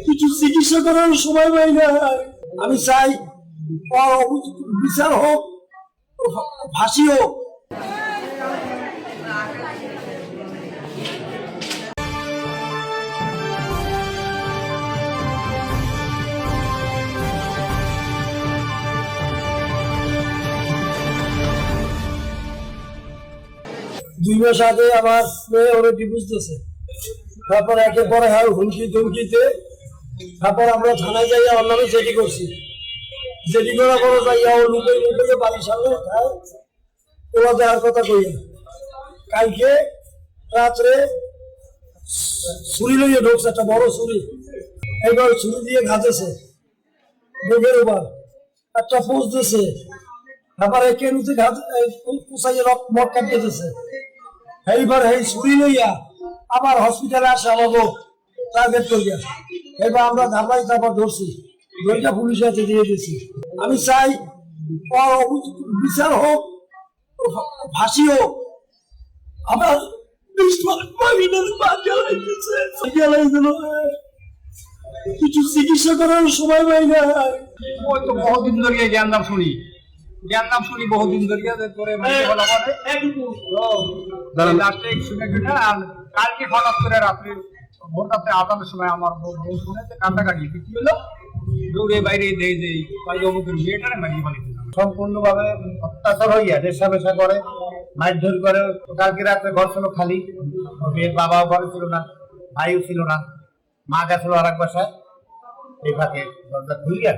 কিছু চিকিৎসা করার সময় পাই না। আমি চাই বিচার হোক, ফাঁসি হোক। দুই মাস আগে আমার মেয়ে ওরা ডিভোর্স দিয়েছে, তারপর একের পর হুমকি ধুমকিতে তারপর আমরা থানায় যাইয়া ওর নামে জেডি করছি। জেডি করার পরে যাইয়া ও লুকাই লুকাইয়ে বাড়ির সামনে খায় ওরা দেওয়ার কথা কইয়া। কালকে রাত্রে ছুরি লইয়ে ঢুকছে, একটা বড় ছুরি, এইবার ছুরি দিয়ে ঘাতেছে বুকের উপর, একটা পোষ দিয়েছে, তারপরে কেনুতে কুচাইয়ে মদ কাটতে দিয়েছে। এইবার এই ছুরি লইয়া আবার হসপিটালে আসে আমাকে টার্গেট করিয়া। এবার আমরা ধাপাই তারপর ধরছি, ধরটা পুলিশের হাতে দিয়ে দিয়েছি। আমি চাই বিচার হোক, ফাঁসি হোক। আমার কিছু চিকিৎসা করার সময় পাই না। ওই তো বহুদিন ধরে জ্ঞান নাম শুনি বহুদিন ধরে কালকে হঠাৎ করে রাত্রে ভোর রাত্রে আদানের সময় আমার বউ শুনেছে কান্দাকাটি কি হলো, দৌড়ে বাইরে দেয় যে অমুকের বিয়েটারে মারিয়ে পালিয়ে সম্পূর্ণভাবে অত্যাচার হইয়া নেশা পেশা করে, মারধর করে। কালকে রাত্রে ঘর ছিল খালি, মেয়ের বাবাও ঘরে ছিল না, ভাইও ছিল না, মা গেছিল আর এক বাসায়। এই ফাঁকে দরজা খুলিয়া